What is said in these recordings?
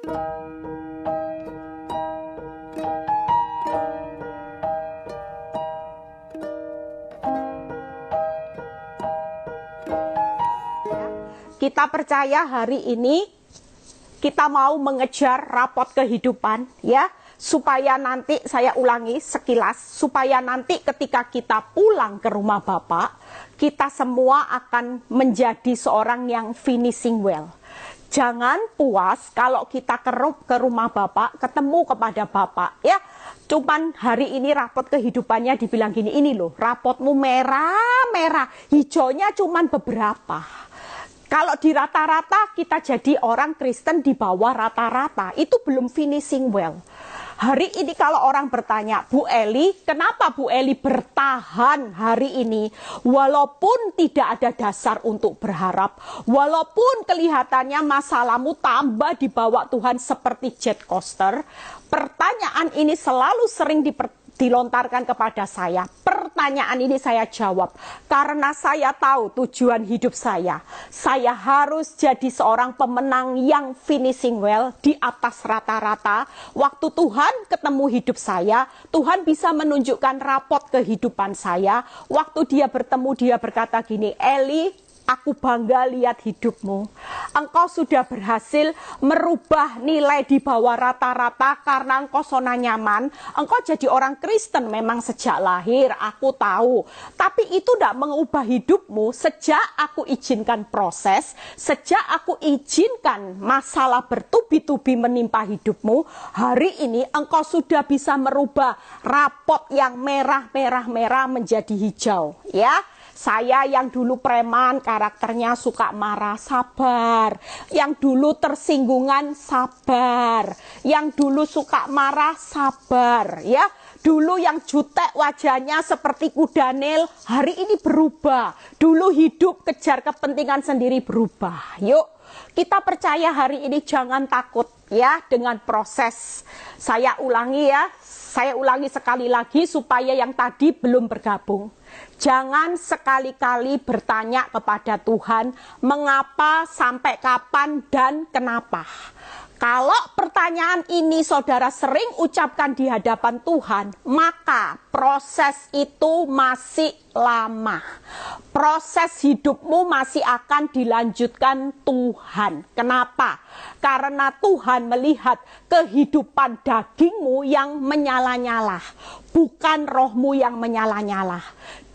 Kita percaya hari ini kita mau mengejar rapot kehidupan, ya, supaya nanti saya ulangi sekilas, supaya nanti ketika kita pulang ke rumah Bapak, kita semua akan menjadi seorang yang finishing well. Jangan puas kalau kita ke rumah Bapak, ketemu kepada Bapak, ya. Cuman hari ini rapot kehidupannya dibilang gini, ini loh, rapotmu merah-merah, hijaunya cuman beberapa. Kalau di rata-rata kita jadi orang Kristen di bawah rata-rata, itu belum finishing well. Hari ini kalau orang bertanya, Bu Eli, kenapa Bu Eli bertahan hari ini? Walaupun tidak ada dasar untuk berharap, walaupun kelihatannya masalahmu tambah dibawa Tuhan seperti jet coaster, pertanyaan ini selalu sering dilontarkan kepada saya. Pertanyaan ini saya jawab karena saya tahu tujuan hidup saya. Saya harus jadi seorang pemenang yang finishing well di atas rata-rata. Waktu Tuhan ketemu hidup saya, Tuhan bisa menunjukkan rapot kehidupan saya. Waktu dia bertemu, dia berkata gini, Eli, aku bangga lihat hidupmu. Engkau sudah berhasil merubah nilai di bawah rata-rata karena engkau zona nyaman. Engkau jadi orang Kristen memang sejak lahir, aku tahu. Tapi itu tidak mengubah hidupmu sejak aku izinkan proses, sejak aku izinkan masalah bertubi-tubi menimpa hidupmu. Hari ini engkau sudah bisa merubah rapot yang merah-merah menjadi hijau. Ya. Saya yang dulu preman, karakternya suka marah, sabar. Yang dulu tersinggungan, sabar. Yang dulu suka marah, sabar. Ya, dulu yang jutek wajahnya seperti kuda Nil, hari ini berubah. Dulu hidup kejar kepentingan sendiri, berubah. Yuk, kita percaya hari ini, jangan takut ya dengan proses. Saya ulangi ya, saya ulangi sekali lagi supaya yang tadi belum bergabung. Jangan sekali-kali bertanya kepada Tuhan, mengapa, sampai kapan, dan kenapa. Kalau pertanyaan ini saudara sering ucapkan di hadapan Tuhan, maka proses itu masih lama. Proses hidupmu masih akan dilanjutkan Tuhan. Kenapa? Karena Tuhan melihat kehidupan dagingmu yang menyala-nyala, bukan rohmu yang menyala-nyala.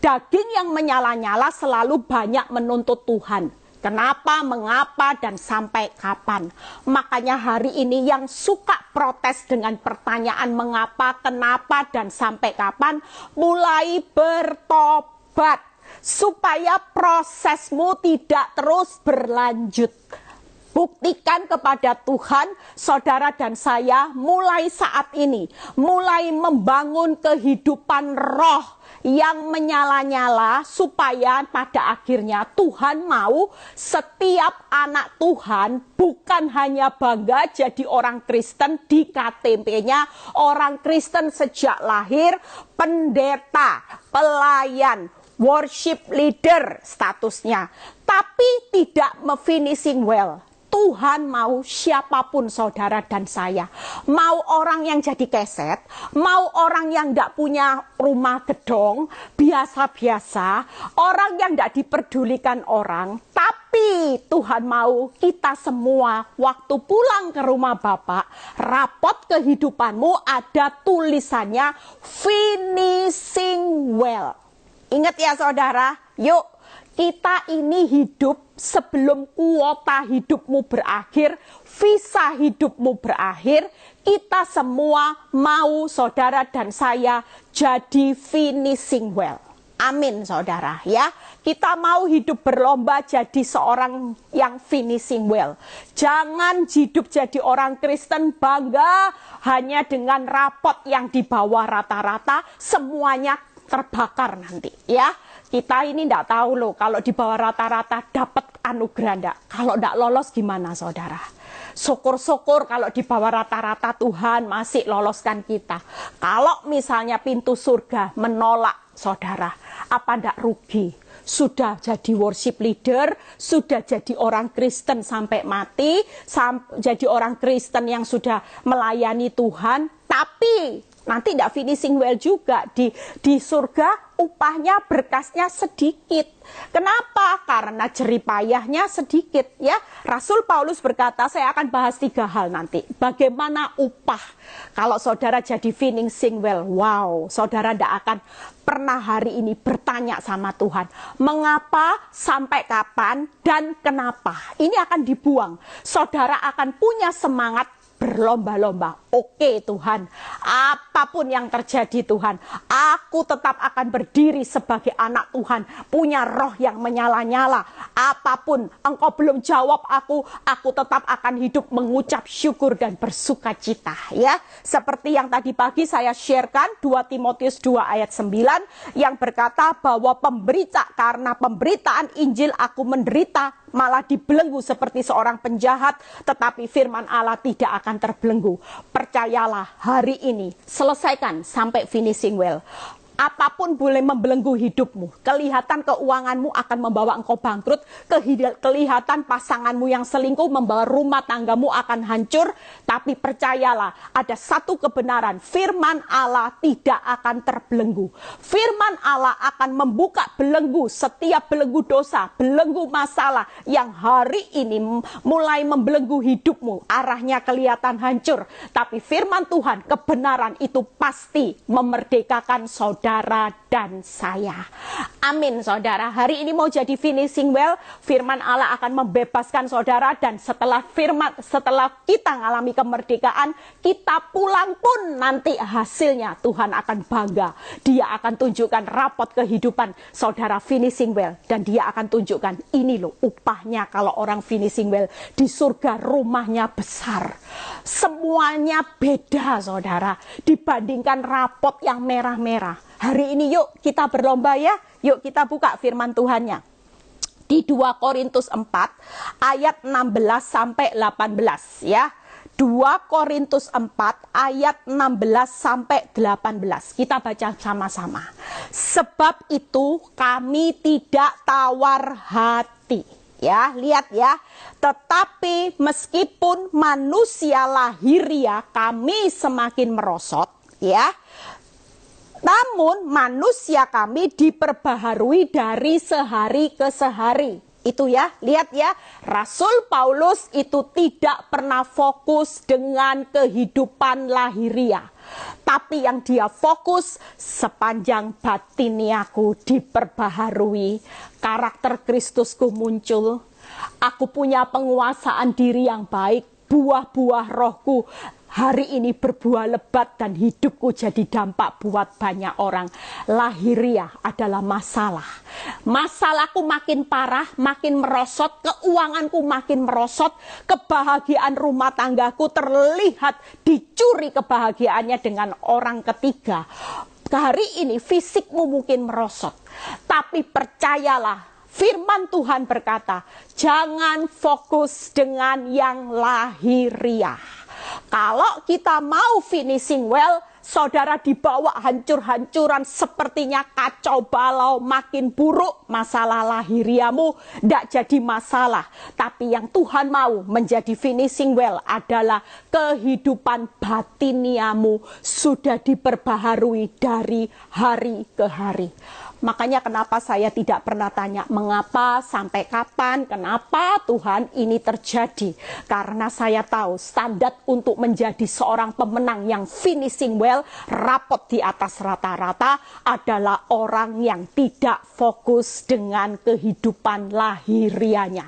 Daging yang menyala-nyala selalu banyak menuntut Tuhan. Kenapa, mengapa, dan sampai kapan. Makanya hari ini yang suka protes dengan pertanyaan mengapa, kenapa, dan sampai kapan, mulai bertobat. Supaya prosesmu tidak terus berlanjut. Buktikan kepada Tuhan, saudara dan saya mulai saat ini, mulai membangun kehidupan roh yang menyala-nyala supaya pada akhirnya Tuhan mau setiap anak Tuhan bukan hanya bangga jadi orang Kristen di KTP-nya, orang Kristen sejak lahir, pendeta, pelayan, worship leader statusnya, tapi tidak finishing well. Tuhan mau siapapun saudara dan saya. Mau orang yang jadi keset, mau orang yang tidak punya rumah gedong, biasa-biasa, orang yang tidak diperdulikan orang. Tapi Tuhan mau kita semua waktu pulang ke rumah Bapak, rapot kehidupanmu ada tulisannya finishing well. Ingat ya saudara, yuk. Kita ini hidup sebelum kuota hidupmu berakhir, visa hidupmu berakhir, kita semua mau saudara dan saya jadi finishing well. Amin saudara ya. Kita mau hidup berlomba jadi seorang yang finishing well. Jangan hidup jadi orang Kristen bangga hanya dengan rapot yang di bawah rata-rata, semuanya terbakar nanti ya. Kita ini tidak tahu loh, kalau di bawah rata-rata dapat anugerah enggak. Kalau tidak lolos gimana saudara? Syukur-syukur kalau di bawah rata-rata Tuhan masih loloskan kita. Kalau misalnya pintu surga menolak saudara, apa tidak rugi? sudah jadi worship leader, sudah jadi orang Kristen sampai mati, jadi orang Kristen yang sudah melayani Tuhan, tapi nanti tidak finishing well juga. Di surga upahnya, berkasnya sedikit. Kenapa? Karena jeripayahnya sedikit, ya. Rasul Paulus berkata, saya akan bahas 3 hal nanti. Bagaimana upah kalau saudara jadi finishing well. Wow, saudara tidak akan pernah hari ini bertanya sama Tuhan, mengapa, sampai kapan, dan kenapa. Ini akan dibuang. Saudara akan punya semangat berlomba-lomba. Oke Tuhan, apapun yang terjadi Tuhan, aku tetap akan berdiri sebagai anak Tuhan, punya roh yang menyala-nyala. Apapun engkau belum jawab aku tetap akan hidup mengucap syukur dan bersuka cita, ya. Seperti yang tadi pagi saya sharekan 2 Timotius 2 ayat 9 yang berkata bahwa karena pemberitaan Injil aku menderita, malah dibelenggu seperti seorang penjahat, tetapi firman Allah tidak akan terbelenggu. Percayalah, hari ini selesaikan sampai finishing well. Apapun boleh membelenggu hidupmu. Kelihatan keuanganmu akan membawa engkau bangkrut. Kelihatan pasanganmu yang selingkuh membawa rumah tanggamu akan hancur. Tapi percayalah, ada satu kebenaran. Firman Allah tidak akan terbelenggu. Firman Allah akan membuka belenggu setiap belenggu dosa, belenggu masalah yang hari ini mulai membelenggu hidupmu. Arahnya kelihatan hancur. Tapi firman Tuhan, kebenaran itu pasti memerdekakan saudara dan saya. Amin saudara. Hari ini mau jadi finishing well. Firman Allah akan membebaskan saudara. Dan setelah kita mengalami kemerdekaan, kita pulang pun nanti hasilnya Tuhan akan bangga. Dia akan tunjukkan rapot kehidupan saudara finishing well. Dan dia akan tunjukkan, ini loh upahnya kalau orang finishing well. Di surga rumahnya besar. Semuanya beda saudara. Dibandingkan rapot yang merah-merah. Hari ini yuk kita berlomba ya. Yuk kita buka firman Tuhannya. Di 2 Korintus 4 ayat 16 sampai 18 ya. 2 Korintus 4 ayat 16 sampai 18. Kita baca sama-sama. Sebab itu kami tidak tawar hati. Ya, lihat ya. Tetapi meskipun manusia lahiriah kami semakin merosot, ya. Namun manusia kami diperbaharui dari sehari ke sehari. Itu ya, lihat ya. Rasul Paulus itu tidak pernah fokus dengan kehidupan lahiriah. Tapi yang dia fokus, sepanjang batiniaku diperbaharui, karakter Kristusku muncul, aku punya penguasaan diri yang baik, buah-buah rohku hari ini berbuah lebat dan hidupku jadi dampak buat banyak orang. Lahiriah adalah masalah. Masalahku makin parah, makin merosot, keuanganku makin merosot, kebahagiaan rumah tanggaku terlihat dicuri kebahagiaannya dengan orang ketiga. Hari ini fisikmu mungkin merosot, tapi percayalah, firman Tuhan berkata, jangan fokus dengan yang lahiriah. Kalau kita mau finishing well, saudara dibawa hancur-hancuran, sepertinya kacau balau, makin buruk, masalah lahiriamu tidak jadi masalah. Tapi yang Tuhan mau menjadi finishing well adalah kehidupan batiniamu sudah diperbaharui dari hari ke hari. Makanya kenapa saya tidak pernah tanya mengapa, sampai kapan, kenapa Tuhan ini terjadi. Karena saya tahu standar untuk menjadi seorang pemenang yang finishing well, rapot di atas rata-rata adalah orang yang tidak fokus dengan kehidupan lahirianya.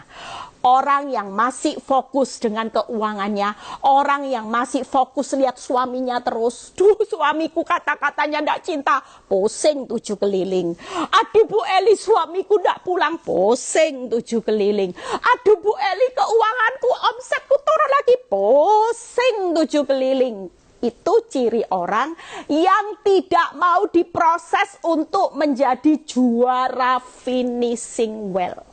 Orang yang masih fokus dengan keuangannya, orang yang masih fokus lihat suaminya terus. Duh, suamiku kata-katanya tidak cinta, pusing 7 keliling. Aduh Bu Eli, suamiku tidak pulang, pusing 7 keliling. Aduh Bu Eli, keuanganku, omsetku turun lagi, pusing 7 keliling. Itu ciri orang yang tidak mau diproses untuk menjadi juara finishing well.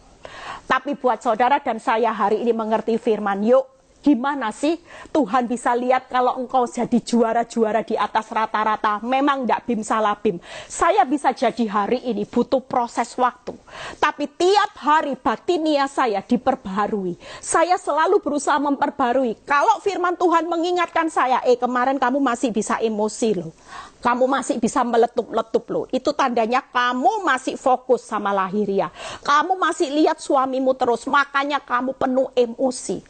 Tapi buat saudara dan saya hari ini mengerti firman, yuk Gimana sih Tuhan bisa lihat kalau engkau jadi juara-juara di atas rata-rata? Memang enggak bim salah bim. Saya bisa jadi hari ini butuh proses waktu. Tapi tiap hari batinia saya diperbaharui. Saya selalu berusaha memperbarui. Kalau firman Tuhan mengingatkan saya, kemarin kamu masih bisa emosi loh. Kamu masih bisa meletup-letup loh. Itu tandanya kamu masih fokus sama lahiriah. Kamu masih lihat suamimu terus, makanya kamu penuh emosi.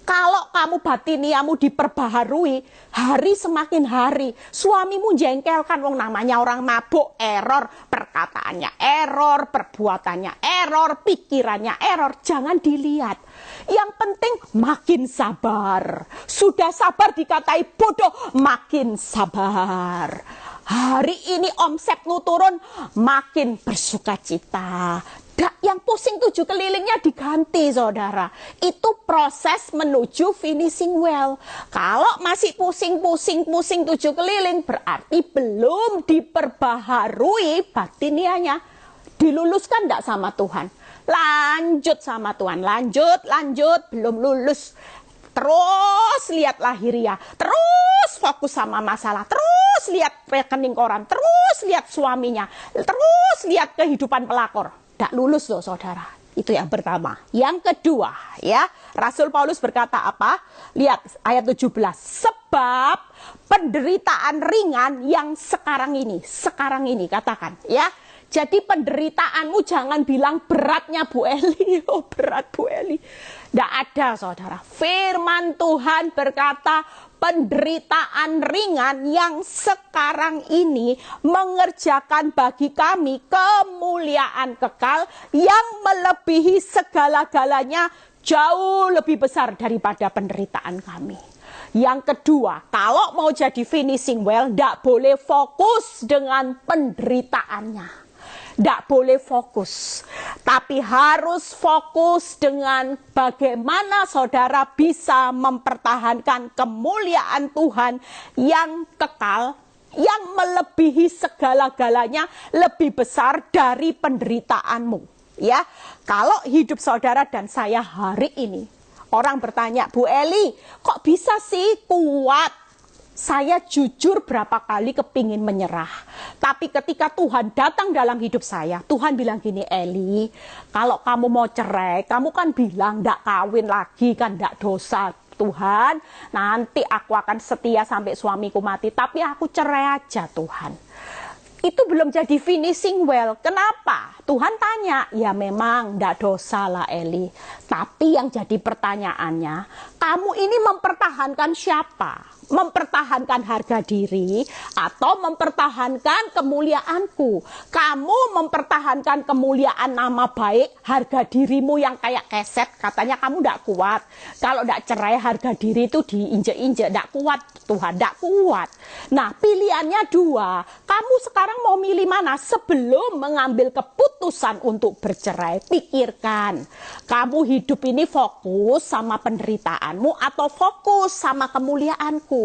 Kalau kamu batiniamu diperbaharui, hari semakin hari, suamimu jengkelkan, wong namanya orang mabuk, error, perkataannya error, perbuatannya error, pikirannya error, jangan dilihat. Yang penting makin sabar. Sudah sabar dikatai bodoh, makin sabar. Hari ini omsetmu turun, makin bersukacita. Yang pusing 7 kelilingnya diganti, saudara. Itu proses menuju finishing well. Kalau masih pusing 7 keliling, berarti belum diperbaharui batinianya. Diluluskan enggak sama Tuhan? Lanjut sama Tuhan, lanjut, belum lulus. Terus lihat lahiriah, terus fokus sama masalah, terus lihat rekening koran, terus lihat suaminya, terus lihat kehidupan pelakor. Tidak lulus loh, saudara. Itu yang pertama. Yang kedua, ya, Rasul Paulus berkata apa? Lihat ayat 17. Sebab penderitaan ringan yang sekarang ini katakan, ya. Jadi penderitaanmu jangan bilang beratnya Bu Eli. Oh, berat Bu Eli. Tidak ada, saudara. Firman Tuhan berkata, penderitaan ringan yang sekarang ini mengerjakan bagi kami kemuliaan kekal yang melebihi segala-galanya, jauh lebih besar daripada penderitaan kami. Yang kedua, kalau mau jadi finishing well, tidak boleh fokus dengan penderitaannya. Tidak boleh fokus, tapi harus fokus dengan bagaimana saudara bisa mempertahankan kemuliaan Tuhan yang kekal, yang melebihi segala-galanya, lebih besar dari penderitaanmu. Ya, kalau hidup saudara dan saya hari ini, orang bertanya, Bu Eli, kok bisa sih kuat? Saya jujur berapa kali kepingin menyerah. Tapi ketika Tuhan datang dalam hidup saya, Tuhan bilang gini, Eli, kalau kamu mau cerai, kamu kan bilang ndak kawin lagi, kan ndak dosa. Tuhan, nanti aku akan setia sampai suamiku mati, tapi aku cerai aja Tuhan. Itu belum jadi finishing well. Kenapa? Tuhan tanya, ya memang ndak dosa lah Eli. Tapi yang jadi pertanyaannya, kamu ini mempertahankan siapa? Mempertahankan harga diri atau mempertahankan kemuliaanku? Kamu mempertahankan kemuliaan nama baik, harga dirimu yang kayak keset, katanya kamu tidak kuat. Kalau tidak cerai, harga diri itu diinjek-injek, tidak kuat Tuhan, tidak kuat. Nah, pilihannya dua. Kamu sekarang mau milih mana? Sebelum mengambil keputusan untuk bercerai, pikirkan. Kamu hidup ini fokus sama penderitaanmu atau fokus sama kemuliaanku?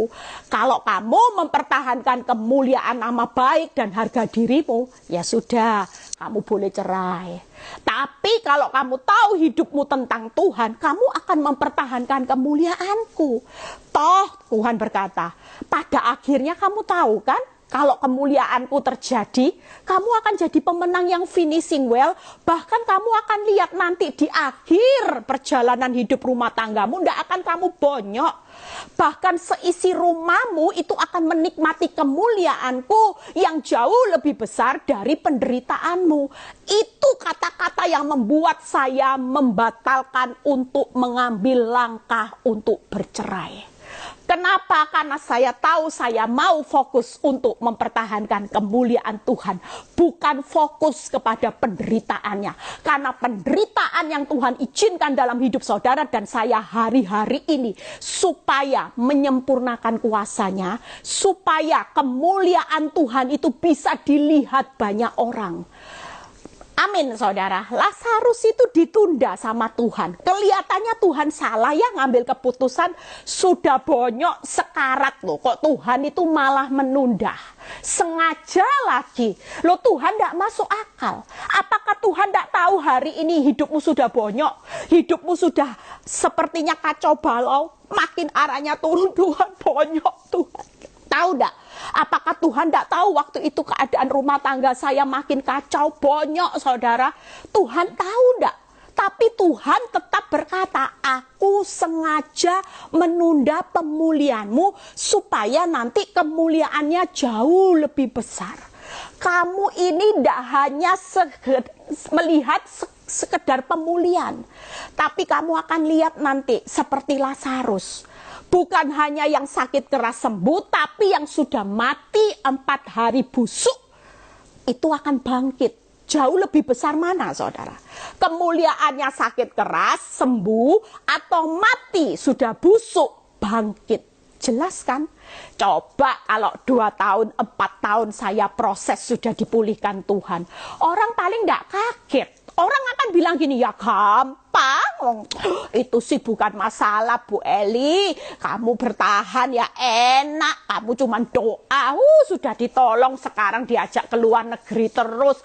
Kalau kamu mempertahankan kemuliaan nama baik dan harga dirimu, ya sudah, kamu boleh cerai. Tapi kalau kamu tahu hidupmu tentang Tuhan, kamu akan mempertahankan kemuliaanku. Toh Tuhan berkata, pada akhirnya kamu tahu kan, kalau kemuliaanku terjadi, kamu akan jadi pemenang yang finishing well. Bahkan kamu akan lihat nanti di akhir perjalanan hidup rumah tanggamu, tidak akan kamu bonyok. Bahkan seisi rumahmu itu akan menikmati kemuliaanku yang jauh lebih besar dari penderitaanmu. Itu kata-kata yang membuat saya membatalkan untuk mengambil langkah untuk bercerai. Kenapa? Karena saya tahu saya mau fokus untuk mempertahankan kemuliaan Tuhan. Bukan fokus kepada penderitaannya. Karena penderitaan yang Tuhan izinkan dalam hidup saudara dan saya hari-hari ini. Supaya menyempurnakan kuasanya. Supaya kemuliaan Tuhan itu bisa dilihat banyak orang. Amin, saudara. Lazarus itu ditunda sama Tuhan. Kelihatannya Tuhan salah ya ngambil keputusan, sudah bonyok sekarat loh. Kok Tuhan itu malah menunda? Sengaja lagi. Loh, Tuhan tidak masuk akal. Apakah Tuhan tidak tahu hari ini hidupmu sudah bonyok? Hidupmu sudah sepertinya kacau balau. Makin arahnya turun, Tuhan bonyok, Tuhan. Tahu enggak? Apakah Tuhan tidak tahu waktu itu keadaan rumah tangga saya makin kacau, bonyok, saudara? Tuhan tahu enggak? Tapi Tuhan tetap berkata, aku sengaja menunda pemulihanmu supaya nanti kemuliaannya jauh lebih besar. Kamu ini tidak hanya melihat sekedar pemulihan, tapi kamu akan lihat nanti seperti Lazarus. Bukan hanya yang sakit keras sembuh, tapi yang sudah mati 4 hari busuk, itu akan bangkit. Jauh lebih besar mana, saudara? Kemuliaannya sakit keras, sembuh, atau mati, sudah busuk, bangkit. Jelas kan? Coba kalau 2 tahun, 4 tahun saya proses sudah dipulihkan Tuhan. Orang paling tidak kaget. Orang akan bilang gini, ya gampang. Itu sih bukan masalah, Bu Eli. Kamu bertahan ya enak. Kamu cuma doa. Sudah ditolong, sekarang diajak ke luar negeri terus.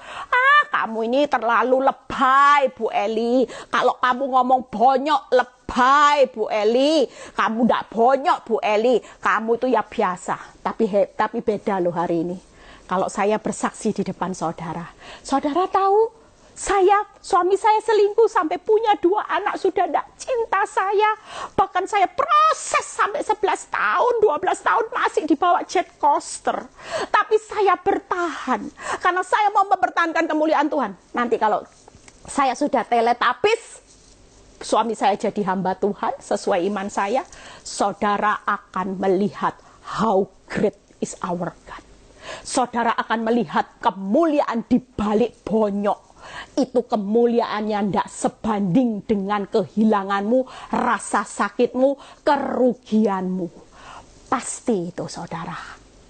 Kamu ini terlalu lebay, Bu Eli. Kalau kamu ngomong bonyok, lebay, Bu Eli. Kamu tidak bonyok, Bu Eli. Kamu itu ya biasa. Tapi beda loh hari ini. Kalau saya bersaksi di depan saudara. Saudara tahu? Suami saya selingkuh sampai punya 2 anak, sudah tidak cinta saya. Bahkan saya proses sampai 11 tahun, 12 tahun masih dibawa jet coaster. Tapi saya bertahan, karena saya mau mempertahankan kemuliaan Tuhan. Nanti kalau saya sudah teletapis, suami saya jadi hamba Tuhan sesuai iman saya, saudara akan melihat how great is our God. Saudara akan melihat kemuliaan di balik bonyok. Itu kemuliaannya tidak sebanding dengan kehilanganmu, rasa sakitmu, kerugianmu. Pasti itu, saudara.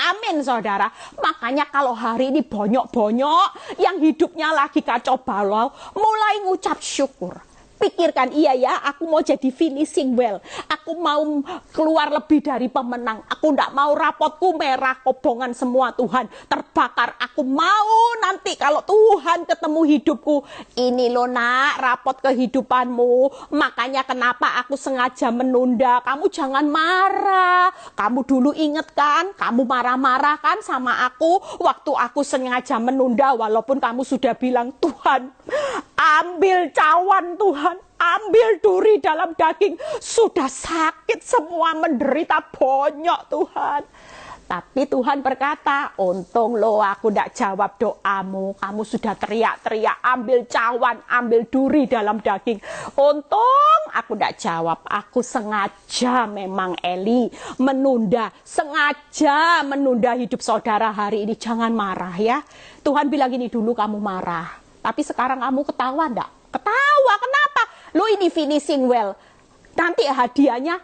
Amin, saudara. Makanya kalau hari ini bonyok-bonyok, yang hidupnya lagi kacau balau, mulai ngucap syukur. Pikirkan, iya ya, aku mau jadi finishing well. Aku mau keluar lebih dari pemenang. Aku tidak mau rapotku merah, kobongan semua Tuhan. Terbakar. Aku mau nanti kalau Tuhan ketemu hidupku. Ini loh nak, rapot kehidupanmu. Makanya kenapa aku sengaja menunda. Kamu jangan marah. Kamu dulu inget kan? Kamu marah-marah kan sama aku. Waktu aku sengaja menunda. Walaupun kamu sudah bilang, Tuhan, ambil cawan Tuhan. Ambil duri dalam daging. Sudah sakit semua, menderita bonyok Tuhan. Tapi Tuhan berkata, untung loh aku tidak jawab doamu. Kamu sudah teriak-teriak, ambil cawan, ambil duri dalam daging. Untung aku tidak jawab. Aku sengaja memang Eli menunda. Sengaja menunda hidup saudara hari ini. Jangan marah ya. Tuhan bilang gini, dulu kamu marah. Tapi sekarang kamu ketawa enggak? Ketawa, kenapa? Lo ini finishing well. Nanti hadiahnya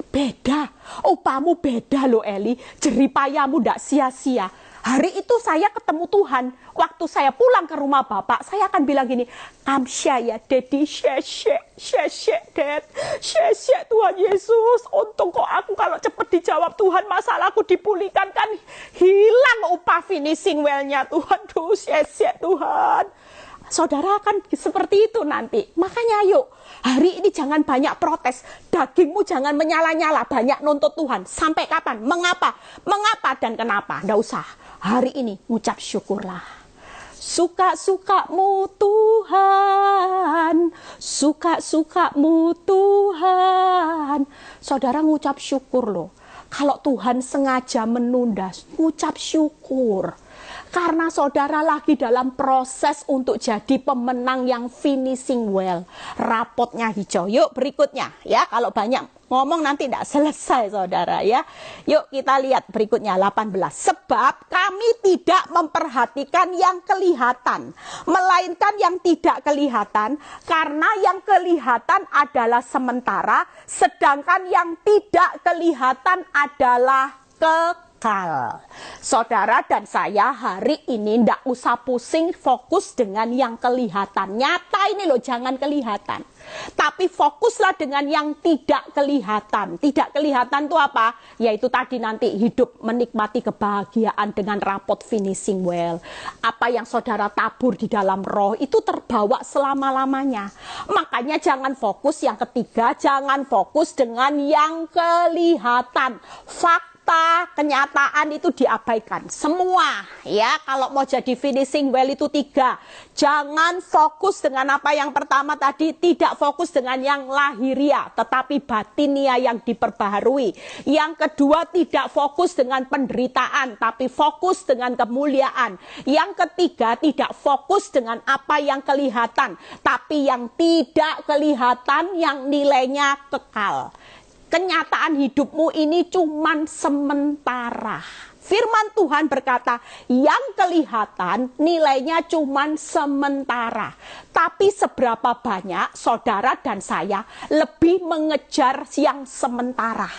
beda. Upahmu beda lo Eli. Jeripayamu ndak sia-sia. Hari itu saya ketemu Tuhan. Waktu saya pulang ke rumah Bapak, saya akan bilang gini, Kamsya ya Daddy, syesye Dad. Syesye Tuhan Yesus. Untung kok aku kalau cepat dijawab Tuhan, masalahku dipulihkan kan. Hilang upah finishing well-nya Tuhan. Duh, syesye Tuhan. Saudara akan seperti itu nanti. Makanya yuk, hari ini jangan banyak protes. Dagingmu jangan menyala-nyala, banyak nuntut Tuhan. Sampai kapan? Mengapa? Mengapa dan kenapa? Nggak usah. Hari ini ngucap syukurlah. Suka-sukamu Tuhan. Suka-sukamu Tuhan. Saudara ngucap syukur loh. Kalau Tuhan sengaja menunda, ngucap syukur. Karena saudara lagi dalam proses untuk jadi pemenang yang finishing well. Rapotnya hijau. Yuk berikutnya ya. Kalau banyak ngomong nanti tidak selesai saudara ya. Yuk kita lihat berikutnya 18. Sebab kami tidak memperhatikan yang kelihatan, melainkan yang tidak kelihatan. Karena yang kelihatan adalah sementara, sedangkan yang tidak kelihatan adalah kekal. kekal. Saudara dan saya hari ini ndak usah pusing fokus dengan yang kelihatan. Nyata ini loh, jangan kelihatan. Tapi fokuslah dengan yang tidak kelihatan. Tidak kelihatan itu apa? Yaitu tadi nanti hidup menikmati kebahagiaan dengan rapot finishing well. Apa yang saudara tabur di dalam roh itu terbawa selama-lamanya. Makanya jangan fokus yang ketiga, jangan fokus dengan yang kelihatan. Fakta, kenyataan itu diabaikan semua ya. Kalau mau jadi finishing well itu 3. Jangan fokus dengan apa yang pertama tadi, tidak fokus dengan yang lahiria tetapi batinia yang diperbaharui. Yang kedua, tidak fokus dengan penderitaan tapi fokus dengan kemuliaan. Yang ketiga, tidak fokus dengan apa yang kelihatan tapi yang tidak kelihatan, yang nilainya kekal. Kenyataan hidupmu ini cuman sementara. Firman Tuhan berkata, yang kelihatan nilainya cuman sementara. Tapi seberapa banyak saudara dan saya lebih mengejar yang sementara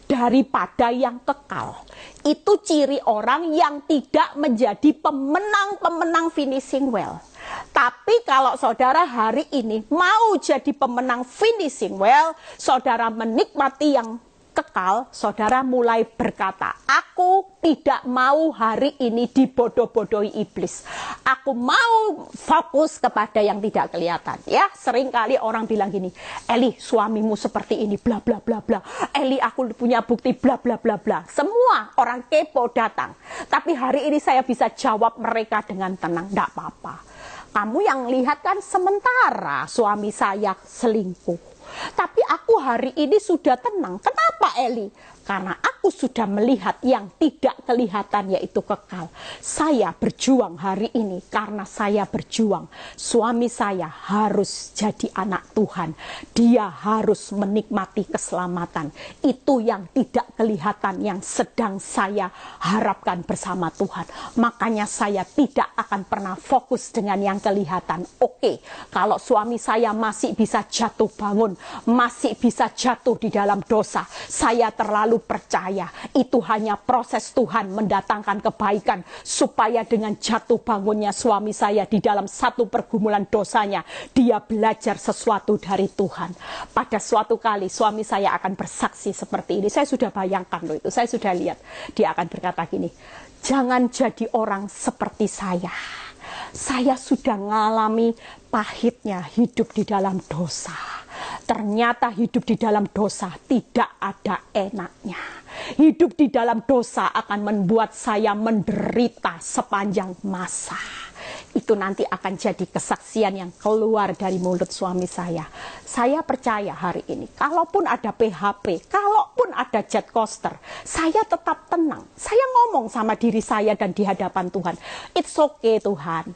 daripada yang kekal. Itu ciri orang yang tidak menjadi pemenang-pemenang finishing well. Tapi kalau saudara hari ini mau jadi pemenang finishing well, saudara menikmati yang kekal, saudara mulai berkata, aku tidak mau hari ini dibodoh-bodohi iblis. Aku mau fokus kepada yang tidak kelihatan. Ya, seringkali orang bilang gini, Eli, suamimu seperti ini, bla bla bla bla. Eli, aku punya bukti, bla bla bla bla. Semua orang kepo datang. Tapi hari ini saya bisa jawab mereka dengan tenang, tidak apa-apa. Kamu yang lihat kan sementara suami saya selingkuh. Tapi aku hari ini sudah tenang. Kenapa Eli? Karena aku sudah melihat yang tidak kelihatan, yaitu kekal. Saya berjuang hari ini karena saya berjuang. Suami saya harus jadi anak Tuhan. Dia harus menikmati keselamatan. Itu yang tidak kelihatan yang sedang saya harapkan bersama Tuhan. Makanya saya tidak akan pernah fokus dengan yang kelihatan. Oke, kalau suami saya masih bisa jatuh bangun, masih bisa jatuh di dalam dosa, saya terlalu percaya itu hanya proses Tuhan mendatangkan kebaikan supaya dengan jatuh bangunnya suami saya di dalam satu pergumulan dosanya, dia belajar sesuatu dari Tuhan. Pada suatu kali suami saya akan bersaksi seperti ini. Saya sudah bayangkan loh itu, saya sudah lihat. Dia akan berkata gini, jangan jadi orang seperti saya. Saya sudah mengalami pahitnya hidup di dalam dosa. Ternyata hidup di dalam dosa tidak ada enaknya. Hidup di dalam dosa akan membuat saya menderita sepanjang masa. Itu nanti akan jadi kesaksian yang keluar dari mulut suami saya. Saya percaya hari ini, kalaupun ada PHP, kalaupun ada jet coaster, saya tetap tenang. Saya ngomong sama diri saya dan di hadapan Tuhan, it's okay Tuhan.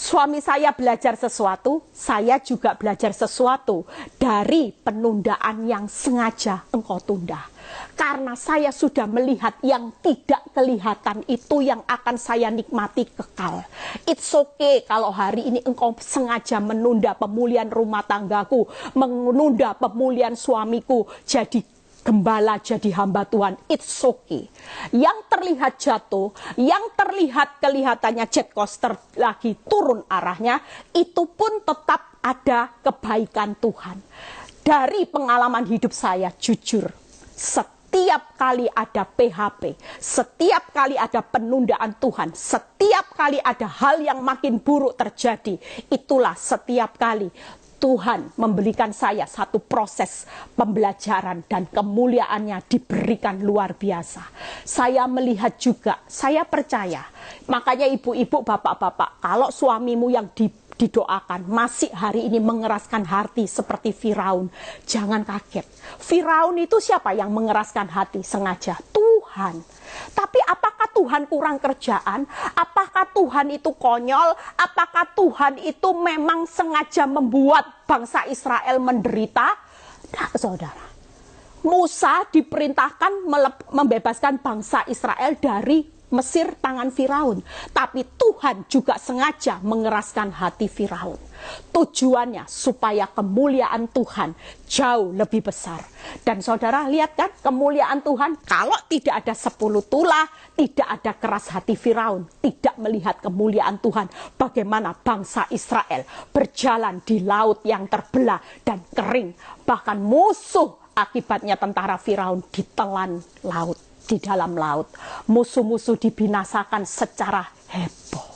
Suami saya belajar sesuatu, saya juga belajar sesuatu dari penundaan yang sengaja engkau tunda. Karena saya sudah melihat yang tidak kelihatan itu yang akan saya nikmati kekal. It's okay kalau hari ini engkau sengaja menunda pemulihan rumah tanggaku, menunda pemulihan suamiku jadi gembala, jadi hamba Tuhan. It's okay. Yang terlihat jatuh, yang terlihat kelihatannya jet coaster lagi turun arahnya, itu pun tetap ada kebaikan Tuhan. Dari pengalaman hidup saya, jujur, setiap kali ada PHP, setiap kali ada penundaan Tuhan, setiap kali ada hal yang makin buruk terjadi, itulah setiap kali Tuhan memberikan saya satu proses pembelajaran dan kemuliaannya diberikan luar biasa. Saya melihat juga, saya percaya. Makanya ibu-ibu, bapak-bapak, kalau suamimu yang didoakan masih hari ini mengeraskan hati seperti Firaun, jangan kaget. Firaun itu siapa yang mengeraskan hati sengaja? Tuhan. Tapi apakah Tuhan kurang kerjaan? Apakah Tuhan itu konyol? Apakah Tuhan itu memang sengaja membuat bangsa Israel menderita? Tidak, saudara. Musa diperintahkan membebaskan bangsa Israel dari Mesir tangan Firaun, tapi Tuhan juga sengaja mengeraskan hati Firaun. Tujuannya supaya kemuliaan Tuhan jauh lebih besar. Dan saudara lihat kan, kemuliaan Tuhan kalau tidak ada 10 tulah, tidak ada keras hati Firaun, tidak melihat kemuliaan Tuhan, bagaimana bangsa Israel berjalan di laut yang terbelah dan kering, bahkan musuh akibatnya tentara Firaun ditelan laut, di dalam laut. Musuh-musuh dibinasakan secara heboh.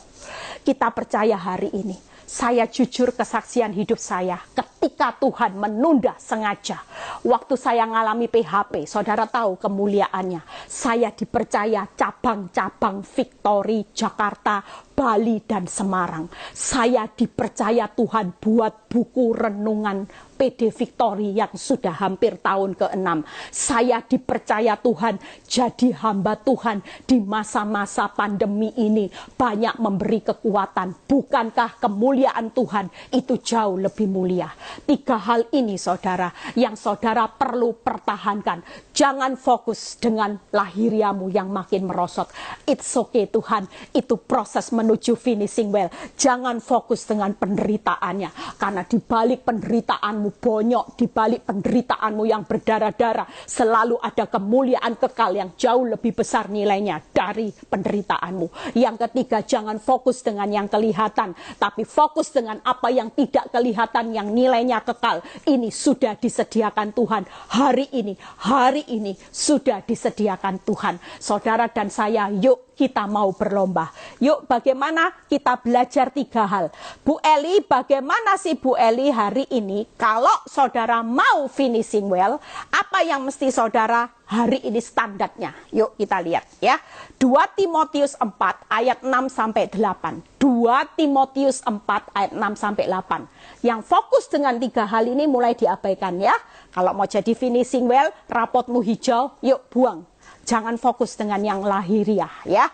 Kita percaya hari ini, saya jujur kesaksian hidup saya ketika Tuhan menunda sengaja. Waktu saya ngalami PHP, saudara tahu kemuliaannya. Saya dipercaya cabang-cabang Victory, Jakarta, Bali, dan Semarang. Saya dipercaya Tuhan buat buku renungan PD Victory yang sudah hampir tahun ke-6. Saya dipercaya Tuhan jadi hamba Tuhan di masa-masa pandemi ini, banyak memberi kekuatan. Bukankah kemuliaan Tuhan itu jauh lebih mulia? 3 hal ini saudara yang saudara perlu pertahankan. Jangan fokus dengan lahiriamu yang makin merosot. It's okay Tuhan, itu proses menuju finishing well. Jangan fokus dengan penderitaannya, karena di balik penderitaanmu bonyok, di balik penderitaanmu yang berdarah-darah, selalu ada kemuliaan kekal yang jauh lebih besar nilainya dari penderitaanmu. Yang ketiga, jangan fokus dengan yang kelihatan, tapi fokus dengan apa yang tidak kelihatan, yang nilainya kekal. Ini sudah disediakan Tuhan hari ini sudah disediakan Tuhan. Saudara dan saya, yuk kita mau berlomba. Yuk bagaimana kita belajar 3 hal. Bu Eli, bagaimana sih Bu Eli hari ini kalau saudara mau finishing well, apa yang mesti saudara hari ini standarnya? Yuk kita lihat ya. 2 Timotius 4 ayat 6-8. 2 Timotius 4 ayat 6-8. Yang fokus dengan 3 hal ini mulai diabaikan ya. Kalau mau jadi finishing well, rapotmu hijau, yuk buang. Jangan fokus dengan yang lahiriah ya.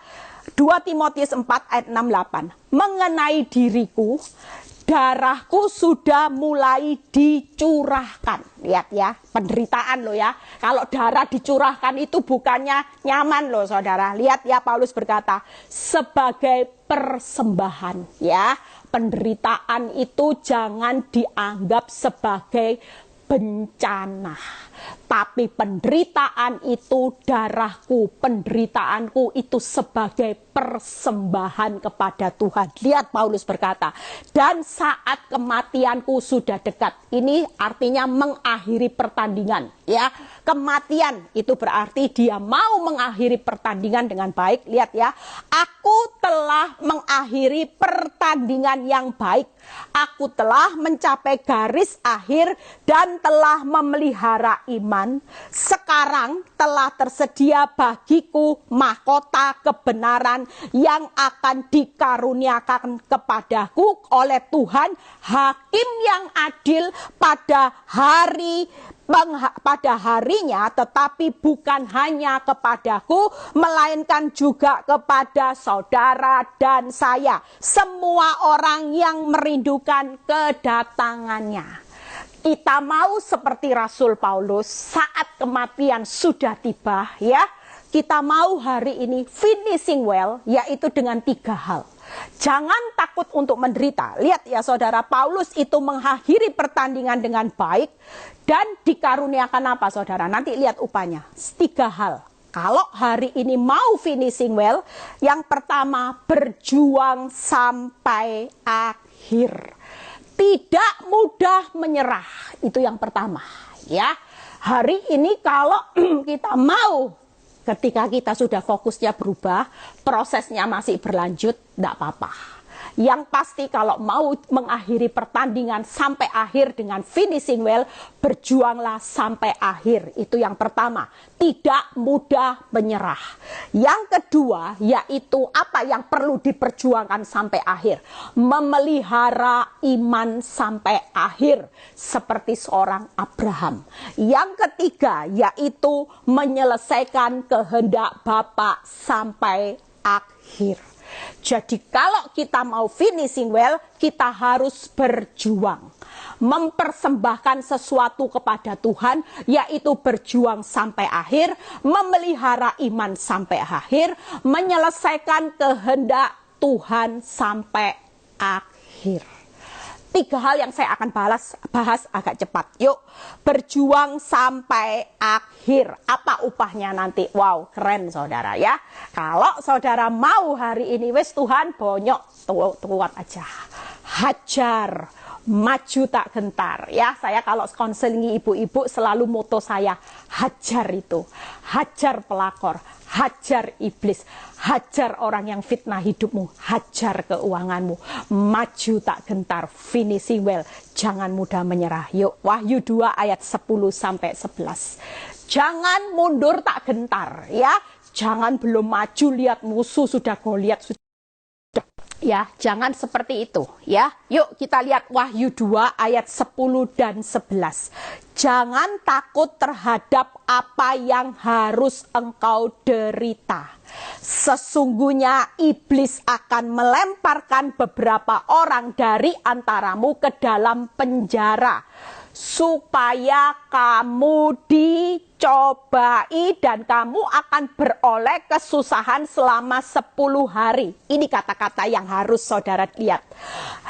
2 Timotius 4 ayat 6-8. Mengenai diriku, darahku sudah mulai dicurahkan. Lihat ya, penderitaan loh ya. Kalau darah dicurahkan itu bukannya nyaman loh saudara. Lihat ya, Paulus berkata, sebagai persembahan ya. Penderitaan itu jangan dianggap sebagai bencana. Tapi penderitaan itu darahku, penderitaanku itu sebagai persembahan kepada Tuhan. Lihat Paulus berkata, dan saat kematianku sudah dekat. Ini artinya mengakhiri pertandingan. Ya, kematian itu berarti dia mau mengakhiri pertandingan dengan baik. Lihat ya, aku telah mengakhiri pertandingan yang baik. Aku telah mencapai garis akhir dan telah memelihara iman. Sekarang telah tersedia bagiku mahkota kebenaran yang akan dikaruniakan kepadaku oleh Tuhan, hakim yang adil pada harinya, tetapi bukan hanya kepadaku, melainkan juga kepada saudara dan saya, semua orang yang merindukan kedatangannya. Kita mau seperti Rasul Paulus saat kematian sudah tiba ya. Kita mau hari ini finishing well, yaitu dengan 3 hal. Jangan takut untuk menderita. Lihat ya saudara, Paulus itu mengakhiri pertandingan dengan baik dan dikaruniakan apa saudara? Nanti lihat upahnya. 3 hal. Kalau hari ini mau finishing well, yang pertama berjuang sampai akhir. Tidak mudah menyerah, itu yang pertama ya. Hari ini kalau kita mau, ketika kita sudah fokusnya berubah, prosesnya masih berlanjut, tidak apa-apa. Yang pasti kalau mau mengakhiri pertandingan sampai akhir dengan finishing well, berjuanglah sampai akhir. Itu yang pertama, tidak mudah menyerah. Yang kedua, yaitu apa yang perlu diperjuangkan sampai akhir. Memelihara iman sampai akhir, seperti seorang Abraham. Yang ketiga, yaitu menyelesaikan kehendak Bapa sampai akhir. Jadi kalau kita mau finishing well, kita harus berjuang. Mempersembahkan sesuatu kepada Tuhan, yaitu berjuang sampai akhir, memelihara iman sampai akhir, menyelesaikan kehendak Tuhan sampai akhir. 3 hal yang saya akan bahas agak cepat. Yuk, berjuang sampai akhir. Apa upahnya nanti? Wow, keren saudara ya. Kalau saudara mau hari ini, wes Tuhan bonyok, kuat aja. Hajar, maju tak gentar. Ya, saya kalau konseling ibu-ibu selalu moto saya, hajar itu. Hajar pelakor, hajar iblis, hajar orang yang fitnah hidupmu, hajar keuanganmu, maju tak gentar, finishing well, jangan mudah menyerah. Yuk, Wahyu 2 ayat 10-11. Jangan mundur tak gentar ya, jangan belum maju lihat musuh sudah Goliat sudah. Ya, jangan seperti itu ya. Yuk kita lihat Wahyu 2 ayat 10 dan 11. Jangan takut terhadap apa yang harus engkau derita. Sesungguhnya iblis akan melemparkan beberapa orang dari antaramu ke dalam penjara, supaya kamu dicobai dan kamu akan beroleh kesusahan selama 10 hari. Ini kata-kata yang harus saudara lihat.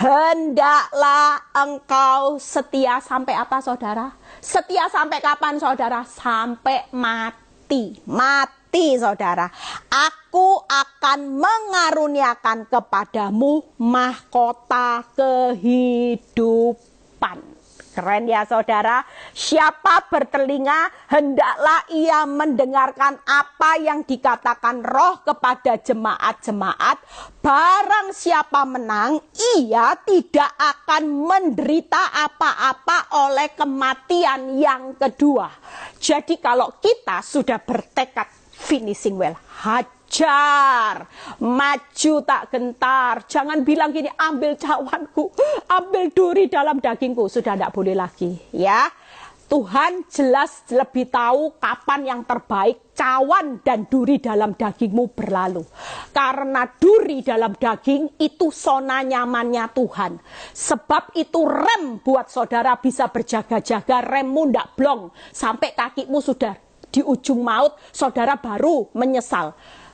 Hendaklah engkau setia sampai apa saudara? Setia sampai kapan saudara? Sampai mati. Mati saudara. Aku akan mengaruniakan kepadamu mahkota kehidupan. Keren ya saudara. Siapa bertelinga, hendaklah ia mendengarkan apa yang dikatakan Roh kepada jemaat-jemaat. Barang siapa menang, ia tidak akan menderita apa-apa oleh kematian yang kedua. Jadi kalau kita sudah bertekad finishing well, hajar, maju tak gentar. Jangan bilang gini, ambil cawanku, ambil duri dalam dagingku. Sudah tidak boleh lagi ya. Tuhan jelas lebih tahu kapan yang terbaik cawan dan duri dalam dagingmu berlalu. Karena duri dalam daging itu zona nyamannya Tuhan. Sebab itu rem buat saudara bisa berjaga-jaga, remmu tidak blong. Sampai kakimu sudah di ujung maut, saudara baru menyesal.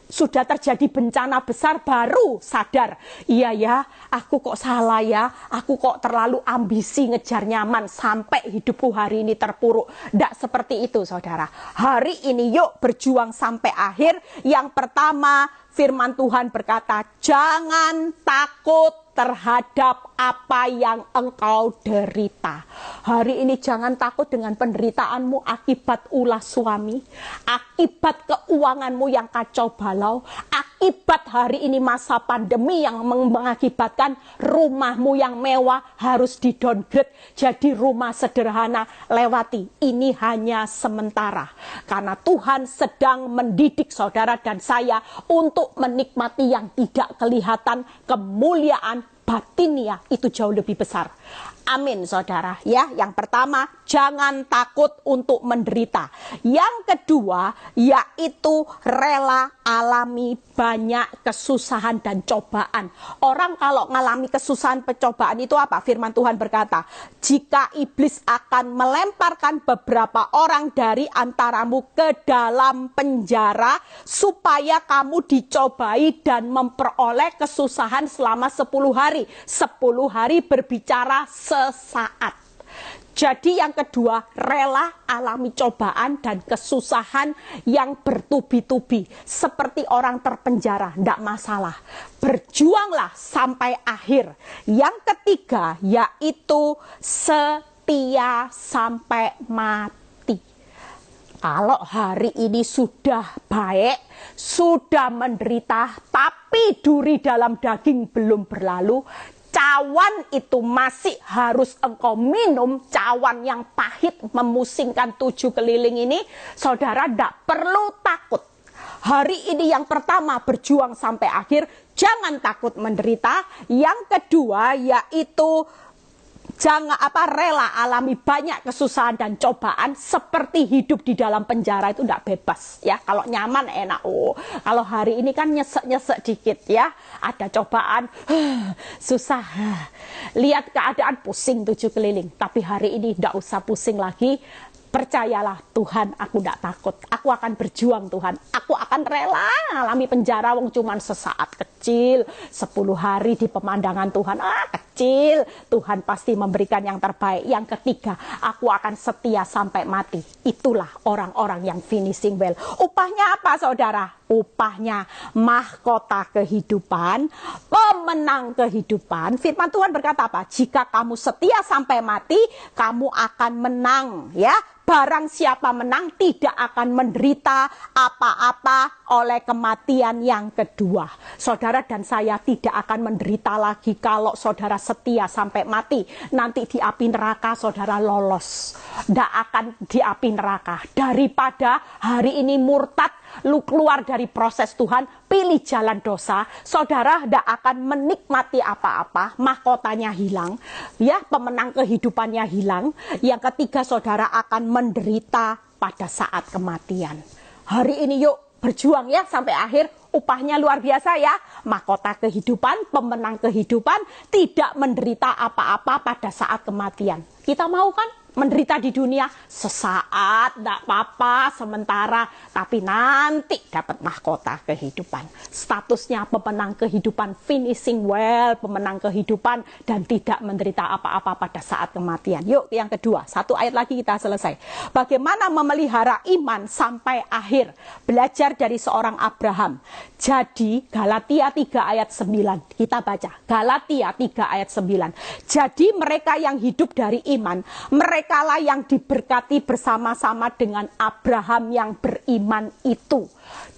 Sudah terjadi bencana besar baru sadar, iya ya, aku kok salah ya, aku kok terlalu ambisi ngejar nyaman sampai hidupku hari ini terpuruk. Tidak seperti itu saudara. Hari ini yuk berjuang sampai akhir. Yang pertama, firman Tuhan berkata, jangan takut terhadap apa yang engkau derita. Hari ini jangan takut dengan penderitaanmu akibat ulah suami, akibat keuanganmu yang kacau balau, akibat hari ini masa pandemi yang mengakibatkan rumahmu yang mewah harus di-downgrade jadi rumah sederhana. Lewati, ini hanya sementara. Karena Tuhan sedang mendidik saudara dan saya untuk menikmati yang tidak kelihatan, kemuliaan batinnya itu jauh lebih besar. Amin saudara ya. Yang pertama, jangan takut untuk menderita. Yang kedua, yaitu rela alami banyak kesusahan dan cobaan. Orang kalau mengalami kesusahan percobaan itu apa? Firman Tuhan berkata, jika iblis akan melemparkan beberapa orang dari antaramu ke dalam penjara, supaya kamu dicobai dan memperoleh kesusahan selama 10 hari. 10 hari berbicara sesaat. Jadi yang kedua, rela alami cobaan dan kesusahan yang bertubi-tubi. Seperti orang terpenjara, tidak masalah. Berjuanglah sampai akhir. Yang ketiga, yaitu setia sampai mati. Kalau hari ini sudah baik, sudah menderita, tapi duri dalam daging belum berlalu, cawan itu masih harus engkau minum, cawan yang pahit memusingkan 7 keliling ini, saudara tidak perlu takut. Hari ini yang pertama berjuang sampai akhir, jangan takut menderita. Yang kedua yaitu Jangan rela alami banyak kesusahan dan cobaan seperti hidup di dalam penjara itu tidak bebas ya. Kalau nyaman enak. Kalau hari ini kan nyesek-nyesek dikit ya. Ada cobaan susah. Lihat keadaan pusing 7 keliling. Tapi hari ini tidak usah pusing lagi. Percayalah Tuhan, aku tidak takut. Aku akan berjuang Tuhan. Aku akan rela alami penjara wong cuman sesaat kecil. 10 hari di pemandangan Tuhan. Kecil. Tuhan pasti memberikan yang terbaik. Yang ketiga, aku akan setia sampai mati. Itulah orang-orang yang finishing well. Upahnya apa saudara? Upahnya mahkota kehidupan, pemenang kehidupan. Firman Tuhan berkata apa? Jika kamu setia sampai mati, kamu akan menang ya. Barang siapa menang tidak akan menderita apa-apa oleh kematian yang kedua. Saudara dan saya tidak akan menderita lagi kalau saudara setia sampai mati. Nanti di api neraka saudara lolos. Tidak akan di api neraka. Daripada hari ini murtad, lu keluar dari proses Tuhan, pilih jalan dosa, saudara tidak akan menikmati apa-apa, mahkotanya hilang, ya, pemenang kehidupannya hilang. Yang ketiga, saudara akan menderita pada saat kematian. Hari ini yuk berjuang ya sampai akhir, upahnya luar biasa ya. Mahkota kehidupan, pemenang kehidupan, tidak menderita apa-apa pada saat kematian. Kita mau kan? Menderita di dunia sesaat, tidak apa-apa, sementara, tapi nanti dapat mahkota kehidupan. Statusnya pemenang kehidupan, finishing well, pemenang kehidupan, dan tidak menderita apa-apa pada saat kematian. Yuk, yang kedua, 1 ayat lagi kita selesai. Bagaimana memelihara iman sampai akhir? Belajar dari seorang Abraham. Jadi, Galatia 3 ayat 9, kita baca. Galatia 3 ayat 9. Jadi mereka yang hidup dari iman, mereka lah yang diberkati bersama-sama dengan Abraham yang beriman itu.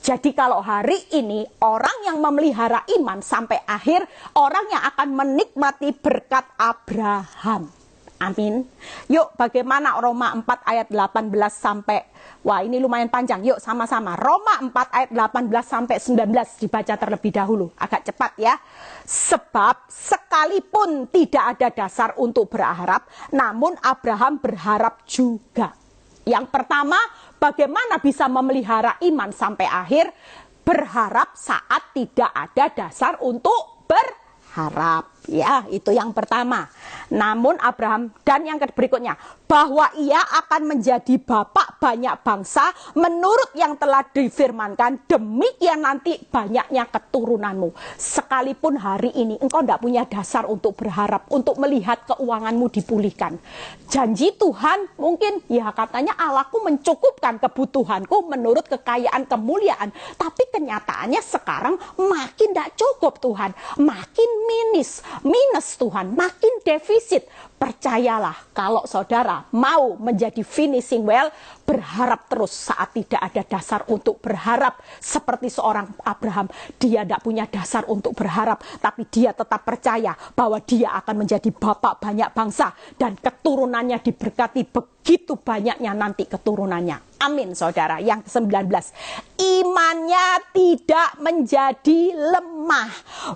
Jadi kalau hari ini orang yang memelihara iman sampai akhir, orang yang akan menikmati berkat Abraham. Amin. Yuk, bagaimana Roma 4 ayat 18 sampai, wah ini lumayan panjang. Yuk sama-sama. Roma 4 ayat 18 sampai 19 dibaca terlebih dahulu. Agak cepat ya. Sebab sekalipun tidak ada dasar untuk berharap, namun Abraham berharap juga. Yang pertama, bagaimana bisa memelihara iman sampai akhir? Berharap saat tidak ada dasar untuk berharap. Ya, itu yang pertama. Namun Abraham, dan yang berikutnya, bahwa ia akan menjadi bapak banyak bangsa menurut yang telah difirmankan, demikian nanti banyaknya keturunanmu. Sekalipun hari ini engkau tidak punya dasar untuk berharap, untuk melihat keuanganmu dipulihkan. Janji Tuhan mungkin, ya katanya Allahku mencukupkan kebutuhanku menurut kekayaan kemuliaan. Tapi kenyataannya sekarang makin tidak cukup Tuhan. Makin minus Tuhan, makin defisit. Percayalah kalau saudara mau menjadi finishing well, berharap terus saat tidak ada dasar untuk berharap. Seperti seorang Abraham, dia tidak punya dasar untuk berharap, tapi dia tetap percaya bahwa dia akan menjadi bapak banyak bangsa dan keturunannya diberkati begitu banyaknya nanti keturunannya. Amin saudara. Yang ke-19, imannya tidak menjadi lemah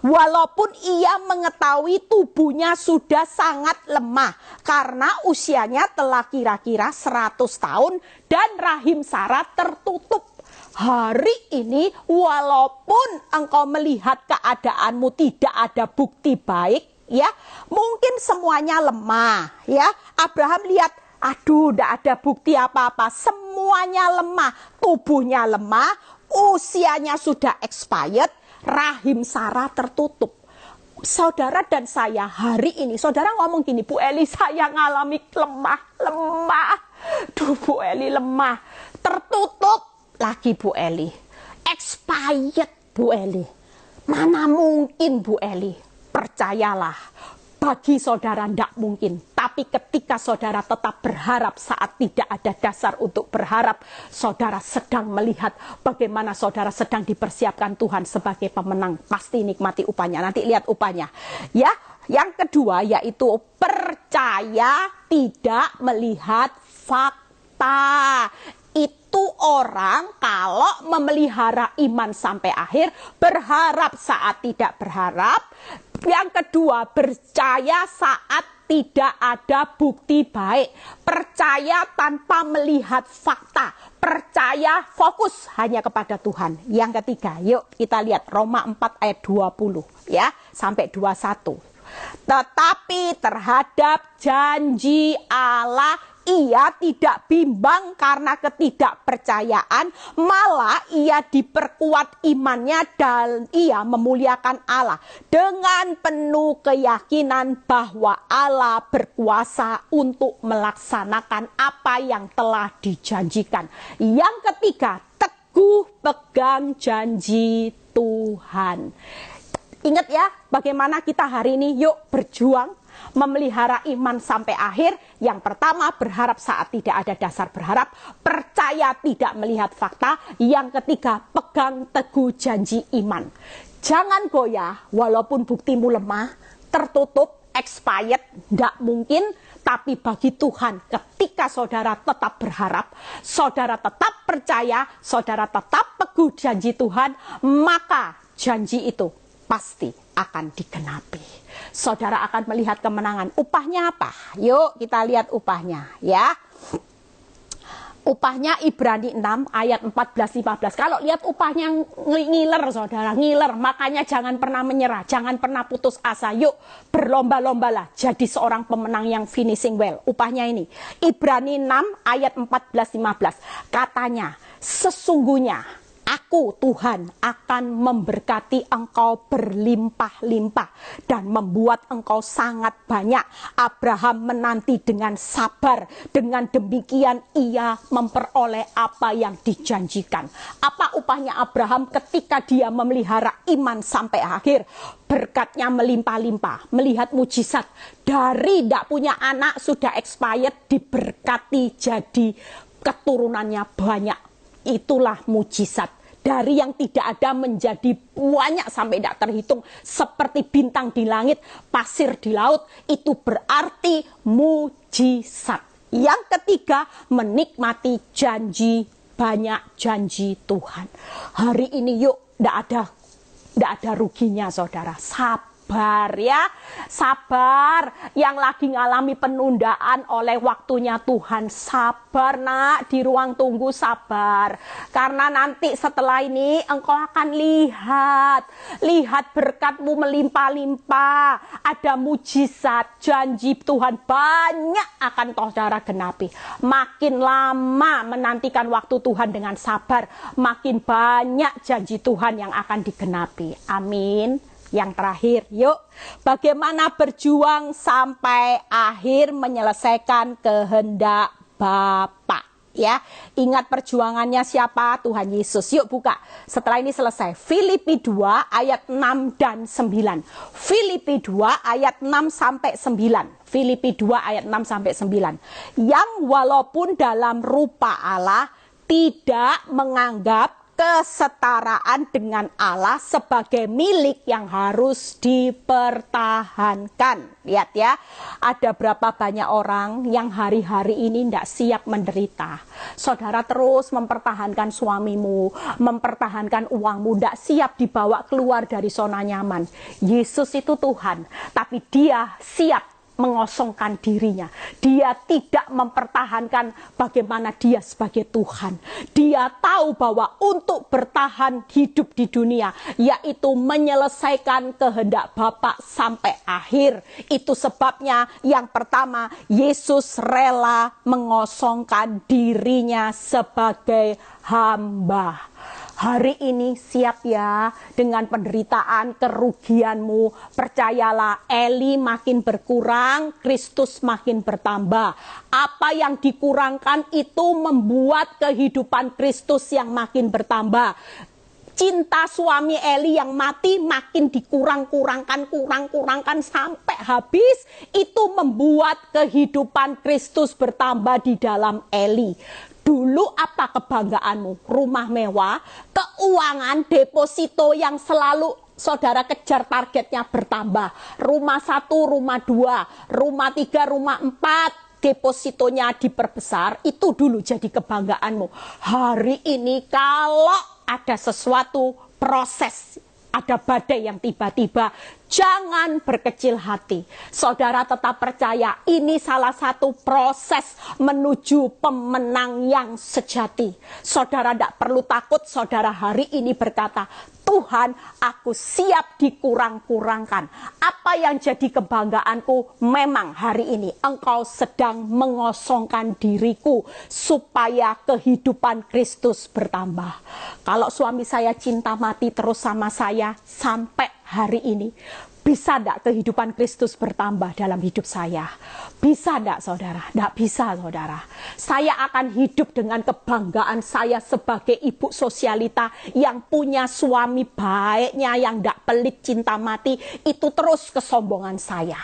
walaupun ia mengetahui tubuhnya sudah sangat lemah karena usianya telah kira-kira 100 tahun dan rahim Sarah tertutup. Hari ini walaupun engkau melihat keadaanmu tidak ada bukti baik ya, mungkin semuanya lemah ya. Abraham lihat, aduh, tidak ada bukti apa-apa. Semuanya lemah. Tubuhnya lemah. Usianya sudah expired. Rahim Sarah tertutup. Saudara dan saya hari ini, saudara ngomong gini, Bu Eli saya ngalami lemah. Duh Bu Eli lemah. Tertutup lagi Bu Eli. Expired Bu Eli. Mana mungkin Bu Eli? Percayalah. Bagi saudara tidak mungkin, tapi ketika saudara tetap berharap saat tidak ada dasar untuk berharap, saudara sedang melihat bagaimana saudara sedang dipersiapkan Tuhan sebagai pemenang. Pasti nikmati upahnya, nanti lihat upahnya. Ya, yang kedua yaitu percaya tidak melihat fakta. Itu orang kalau memelihara iman sampai akhir, berharap saat tidak berharap. Yang kedua, percaya saat tidak ada bukti baik. Percaya tanpa melihat fakta. Percaya fokus hanya kepada Tuhan. Yang ketiga, yuk kita lihat Roma 4 ayat 20 ya sampai 21. Tetapi terhadap janji Allah ia tidak bimbang karena ketidakpercayaan, malah ia diperkuat imannya dan ia memuliakan Allah dengan penuh keyakinan bahwa Allah berkuasa untuk melaksanakan apa yang telah dijanjikan. Yang ketiga, teguh pegang janji Tuhan. Ingat ya, bagaimana kita hari ini yuk berjuang memelihara iman sampai akhir. Yang pertama, berharap saat tidak ada dasar berharap. Percaya tidak melihat fakta. Yang ketiga, pegang teguh janji iman. Jangan goyah walaupun buktimu lemah, tertutup, expired, tidak mungkin. Tapi bagi Tuhan, ketika saudara tetap berharap, saudara tetap percaya, saudara tetap teguh janji Tuhan, maka janji itu pasti akan digenapi. Saudara akan melihat kemenangan. Upahnya apa? Yuk kita lihat upahnya ya. Upahnya Ibrani 6 ayat 14-15. Kalau lihat upahnya ngiler saudara, ngiler. Makanya jangan pernah menyerah, jangan pernah putus asa. Yuk berlomba-lombalah jadi seorang pemenang yang finishing well. Upahnya ini Ibrani 6 ayat 14-15. Katanya, sesungguhnya Aku Tuhan akan memberkati engkau berlimpah-limpah dan membuat engkau sangat banyak. Abraham menanti dengan sabar. Dengan demikian ia memperoleh apa yang dijanjikan. Apa upahnya Abraham ketika dia memelihara iman sampai akhir? Berkatnya melimpah-limpah, melihat mujizat. Dari tidak punya anak sudah expired, diberkati jadi keturunannya banyak. Itulah mujizat. Dari yang tidak ada menjadi banyak sampai tidak terhitung. Seperti bintang di langit, pasir di laut. Itu berarti mujizat. Yang ketiga, menikmati janji, banyak janji Tuhan. Hari ini yuk, tidak ada ruginya saudara. Sabar ya, sabar. Yang lagi ngalami penundaan oleh waktunya Tuhan, sabar nak, di ruang tunggu sabar. Karena nanti setelah ini engkau akan lihat berkatmu melimpah-limpah. Ada mujizat, janji Tuhan banyak akan saudara genapi. Makin lama menantikan waktu Tuhan dengan sabar, makin banyak janji Tuhan yang akan digenapi. Amin. Yang terakhir, yuk bagaimana berjuang sampai akhir menyelesaikan kehendak Bapa. Ya, ingat perjuangannya siapa? Tuhan Yesus. Yuk buka. Setelah ini selesai. Filipi 2 ayat 6 dan 9. Filipi 2 ayat 6 sampai 9. Filipi 2 ayat 6 sampai 9. Yang walaupun dalam rupa Allah tidak menganggap kesetaraan dengan Allah sebagai milik yang harus dipertahankan. Lihat ya, ada berapa banyak orang yang hari-hari ini tidak siap menderita. Saudara terus mempertahankan suamimu, mempertahankan uangmu, tidak siap dibawa keluar dari zona nyaman. Yesus itu Tuhan, tapi dia siap mengosongkan dirinya. Dia tidak mempertahankan bagaimana dia sebagai Tuhan. Dia tahu bahwa untuk bertahan hidup di dunia, yaitu menyelesaikan kehendak Bapa sampai akhir. Itu sebabnya yang pertama, Yesus rela mengosongkan dirinya sebagai hamba. Hari ini siap ya dengan penderitaan, kerugianmu. Percayalah, Eli makin berkurang, Kristus makin bertambah. Apa yang dikurangkan itu membuat kehidupan Kristus yang makin bertambah. Cinta suami Eli yang mati makin dikurang-kurangkan sampai habis. Itu membuat kehidupan Kristus bertambah di dalam Eli. Dulu apa kebanggaanmu? Rumah mewah, keuangan, deposito yang selalu saudara kejar targetnya bertambah. Rumah 1, rumah 2, rumah 3, rumah 4, depositonya diperbesar. Itu dulu jadi kebanggaanmu. Hari ini kalau ada sesuatu proses, ada badai yang tiba-tiba, Jangan berkecil hati. Saudara tetap percaya ini salah satu proses menuju pemenang yang sejati. Saudara tidak perlu takut, saudara hari ini berkata, Tuhan, aku siap dikurang-kurangkan. Apa yang jadi kebanggaanku, memang hari ini Engkau sedang mengosongkan diriku supaya kehidupan Kristus bertambah. Kalau suami saya cinta mati terus sama saya sampai hari ini, bisa tidak kehidupan Kristus bertambah dalam hidup saya? Bisa tidak, saudara? Tidak bisa, saudara. Saya akan hidup dengan kebanggaan saya sebagai ibu sosialita yang punya suami baiknya, yang tidak pelit cinta mati. Itu terus kesombongan saya.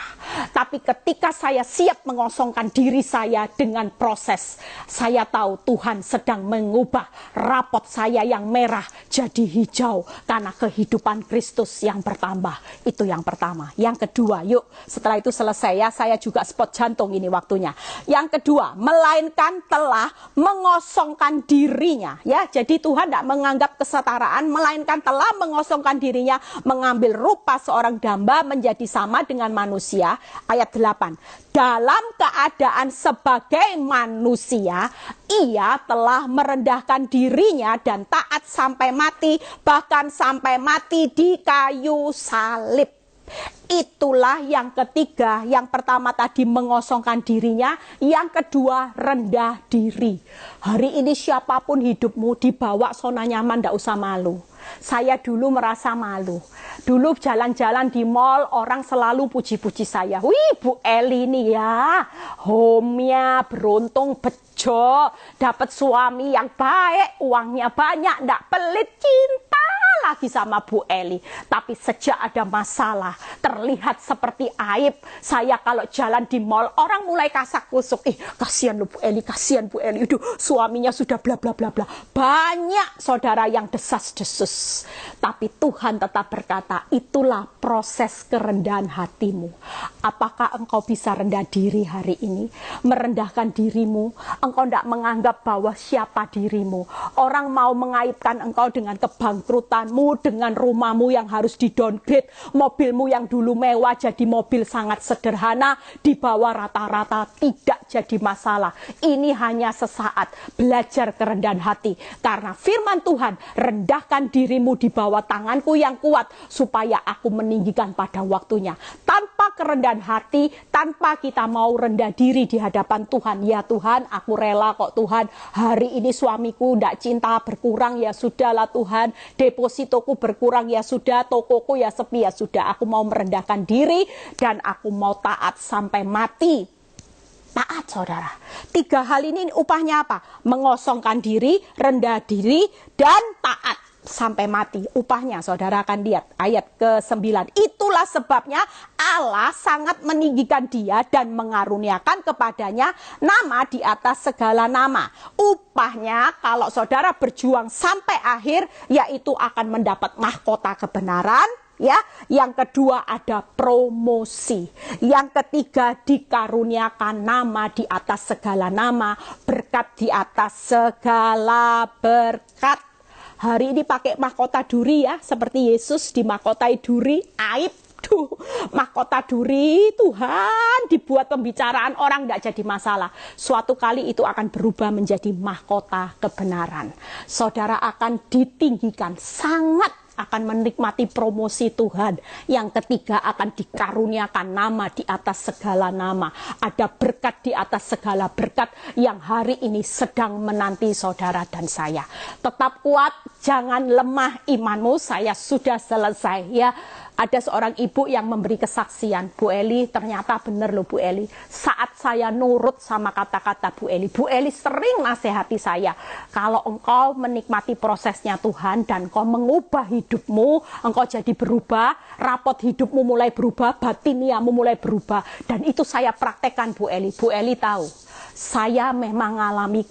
Tapi ketika saya siap mengosongkan diri saya dengan proses, saya tahu Tuhan sedang mengubah rapot saya yang merah jadi hijau karena kehidupan Kristus yang bertambah. Itu yang pertama. Yang kedua, yuk setelah itu selesai ya, saya juga spot jantung ini waktunya. Yang kedua, melainkan telah mengosongkan dirinya ya. Jadi Tuhan tidak menganggap kesetaraan, melainkan telah mengosongkan dirinya, mengambil rupa seorang damba menjadi sama dengan manusia. Ayat 8. Dalam keadaan sebagai manusia, ia telah merendahkan dirinya dan taat sampai mati, bahkan sampai mati di kayu salib. Itulah yang ketiga. Yang pertama tadi mengosongkan dirinya, yang kedua rendah diri. Hari ini siapapun hidupmu, dibawa zona nyaman, tidak usah malu. Saya dulu merasa malu. Dulu jalan-jalan di mall, orang selalu puji-puji saya. Wih, Bu Eli ini ya, home-nya beruntung bejo, dapat suami yang baik, uangnya banyak, tidak pelit, cinta lagi sama Bu Eli. Tapi sejak ada masalah, terlihat seperti aib. Saya kalau jalan di mall, orang mulai kasak kusuk. Kasihan lu Bu Eli, kasihan Bu Eli. Suaminya sudah bla bla bla bla. Banyak saudara yang desas-desus. Tapi Tuhan tetap berkata, itulah proses kerendahan hatimu. Apakah engkau bisa rendah diri hari ini? Merendahkan dirimu. Engkau tidak menganggap bahwa siapa dirimu. Orang mau mengaitkan engkau dengan kebangkrutan, dengan rumahmu yang harus di-downgrade, mobilmu yang dulu mewah jadi mobil sangat sederhana, di bawah rata-rata, tidak jadi masalah. Ini hanya sesaat. Belajar kerendahan hati. Karena firman Tuhan, rendahkan dirimu di bawah tanganku yang kuat, supaya aku meninggikan pada waktunya. Tanpa kerendahan hati, tanpa kita mau rendah diri di hadapan Tuhan, ya Tuhan, aku rela kok Tuhan, hari ini suamiku tidak cinta, berkurang, ya sudahlah Tuhan, depositoku berkurang, ya sudah, tokoku ya sepi, ya sudah, aku mau merendahkan diri dan aku mau taat sampai mati. Taat, saudara. 3 hal ini upahnya apa? Mengosongkan diri, rendah diri, dan taat sampai mati. Upahnya saudara akan lihat ayat ke-9. Itulah sebabnya Allah sangat meninggikan dia dan mengaruniakan kepadanya nama di atas segala nama. Upahnya kalau saudara berjuang sampai akhir, yaitu akan mendapat mahkota kebenaran. Ya, yang kedua ada promosi. Yang ketiga dikaruniakan nama di atas segala nama, berkat di atas segala berkat. Hari ini pakai mahkota duri ya, seperti Yesus dimahkotai duri, aib. Tuh, mahkota duri, Tuhan, dibuat pembicaraan orang tidak jadi masalah. Suatu kali itu akan berubah menjadi mahkota kebenaran. Saudara akan ditinggikan, sangat akan menikmati promosi Tuhan. Yang ketiga akan dikaruniakan nama di atas segala nama. Ada berkat di atas segala berkat yang hari ini sedang menanti saudara dan saya. Tetap kuat, jangan lemah imanmu. Saya sudah selesai ya. Ada seorang ibu yang memberi kesaksian, Bu Eli, ternyata benar loh Bu Eli. Saat saya nurut sama kata-kata Bu Eli sering nasihati saya. Kalau engkau menikmati prosesnya Tuhan dan engkau mengubah hidupmu, engkau jadi berubah, rapot hidupmu mulai berubah, batiniamu mulai berubah. Dan itu saya praktekkan Bu Eli. Bu Eli tahu. saya memang mengalami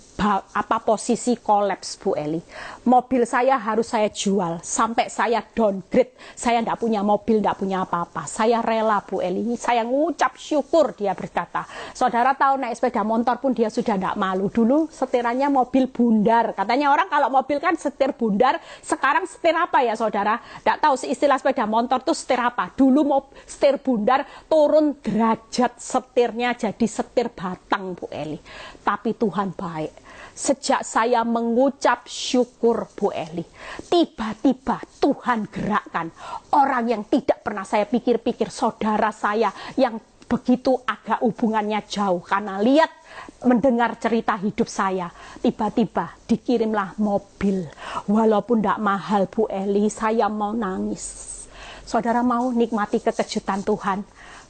posisi kolaps, Bu Eli. Mobil saya harus saya jual sampai saya downgrade. Saya tidak punya mobil, tidak punya apa-apa. Saya rela, Bu Eli. Saya ngucap syukur, dia berkata. Saudara tahu naik sepeda motor pun dia sudah tidak malu. Dulu setirannya mobil bundar. Katanya orang kalau mobil kan setir bundar. Sekarang setir apa ya saudara? Tidak tahu istilah sepeda motor itu setir apa. Dulu mau setir bundar turun derajat setirnya jadi setir batang, Bu Eli. Tapi Tuhan baik. Sejak saya mengucap syukur, Bu Eli, tiba-tiba Tuhan gerakkan orang yang tidak pernah saya pikir-pikir, saudara saya yang begitu agak hubungannya jauh, karena lihat mendengar cerita hidup saya, tiba-tiba dikirimlah mobil. Walaupun tidak mahal, Bu Eli, saya mau nangis. Saudara mau nikmati kekejutan Tuhan,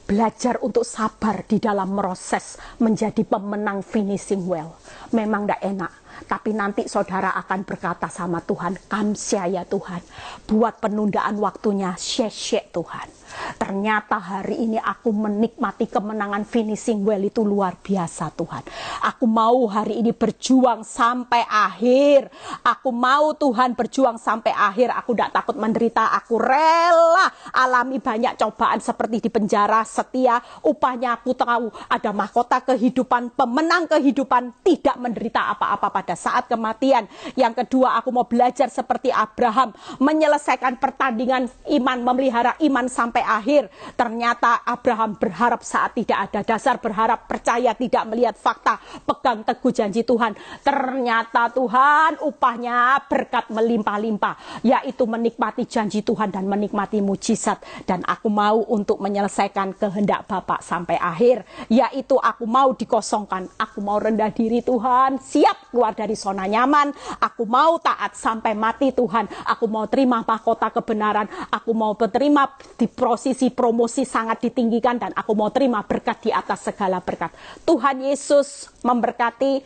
belajar untuk sabar di dalam proses menjadi pemenang finishing well. Memang tidak enak, tapi nanti saudara akan berkata sama Tuhan, kamsia ya Tuhan, buat penundaan waktunya, syek Tuhan. Ternyata hari ini aku menikmati kemenangan finishing well itu luar biasa Tuhan. Aku mau hari ini berjuang sampai akhir. Aku mau Tuhan berjuang sampai akhir. Aku tidak takut menderita. Aku rela alami banyak cobaan seperti di penjara, setia. Upahnya aku tahu ada mahkota kehidupan, pemenang kehidupan, tidak menderita apa-apa pada saat kematian. Yang kedua, aku mau belajar seperti Abraham, menyelesaikan pertandingan iman, memelihara iman sampai akhir. Ternyata Abraham berharap saat tidak ada dasar berharap, percaya tidak melihat fakta, pegang teguh janji Tuhan. Ternyata Tuhan upahnya berkat melimpah-limpah, yaitu menikmati janji Tuhan dan menikmati mujizat. Dan aku mau untuk menyelesaikan kehendak Bapa sampai akhir, yaitu aku mau dikosongkan, aku mau rendah diri Tuhan, siap keluar dari zona nyaman, aku mau taat sampai mati Tuhan, aku mau terima mahkota kebenaran, aku mau terima di posisi promosi sangat ditinggikan, dan aku mau terima berkat di atas segala berkat. Tuhan Yesus memberkati.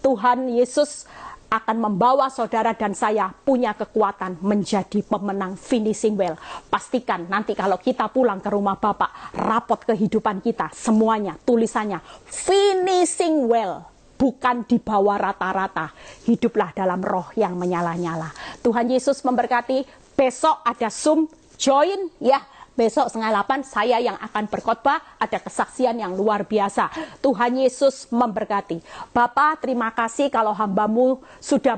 Tuhan Yesus akan membawa saudara dan saya punya kekuatan menjadi pemenang finishing well. Pastikan nanti kalau kita pulang ke rumah Bapak, rapot kehidupan kita semuanya tulisannya finishing well, bukan di bawah rata-rata. Hiduplah dalam roh yang menyala-nyala. Tuhan Yesus memberkati. Besok ada Zoom, join ya. Besok 7:30 saya yang akan berkhotbah, ada kesaksian yang luar biasa. Tuhan Yesus memberkati. Bapak, terima kasih kalau hambamu sudah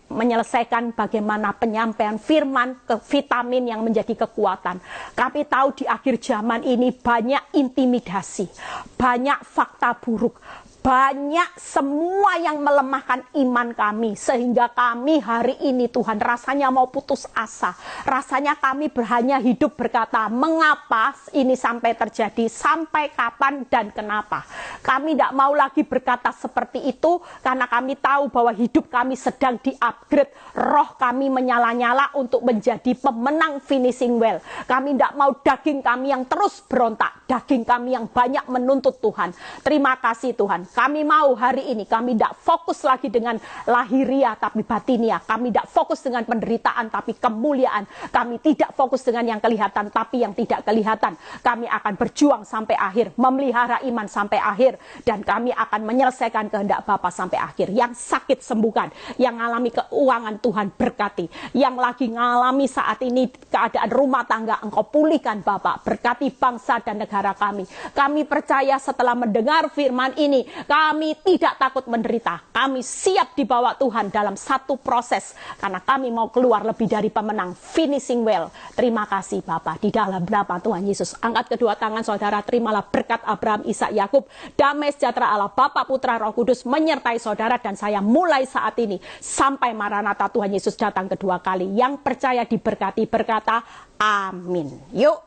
menyelesaikan bagaimana penyampaian firman ke vitamin yang menjadi kekuatan. Kami tahu di akhir zaman ini banyak intimidasi, banyak fakta buruk, banyak semua yang melemahkan iman kami, sehingga kami hari ini Tuhan rasanya mau putus asa. Rasanya kami hanya hidup berkata, mengapa ini sampai terjadi, sampai kapan dan kenapa. Kami tidak mau lagi berkata seperti itu, karena kami tahu bahwa hidup kami sedang di-upgrade. Roh kami menyala-nyala untuk menjadi pemenang finishing well. Kami tidak mau daging kami yang terus berontak, daging kami yang banyak menuntut Tuhan. Terima kasih Tuhan. Kami mau hari ini, kami tidak fokus lagi dengan lahiria tapi batinia. Kami tidak fokus dengan penderitaan tapi kemuliaan. Kami tidak fokus dengan yang kelihatan tapi yang tidak kelihatan. Kami akan berjuang sampai akhir, memelihara iman sampai akhir, dan kami akan menyelesaikan kehendak Bapa sampai akhir. Yang sakit sembuhkan, yang mengalami keuangan Tuhan berkati, yang lagi mengalami saat ini keadaan rumah tangga Engkau pulihkan Bapa. Berkati bangsa dan negara kami. Kami percaya setelah mendengar firman ini, kami tidak takut menderita. Kami siap dibawa Tuhan dalam satu proses, karena kami mau keluar lebih dari pemenang, finishing well. Terima kasih Bapa, di dalam nama Tuhan Yesus. Angkat kedua tangan saudara, terimalah berkat Abraham, Ishak, Yakub. Damai sejahtera Allah Bapa, Putra, Roh Kudus menyertai saudara dan saya mulai saat ini sampai Maranatha Tuhan Yesus datang kedua kali. Yang percaya diberkati berkata amin. Yuk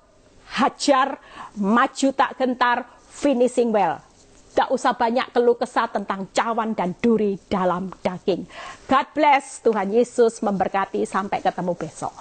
hajar, maju tak gentar, finishing well. Tidak usah banyak keluh kesah tentang cawan dan duri dalam daging. God bless, Tuhan Yesus memberkati, sampai ketemu besok.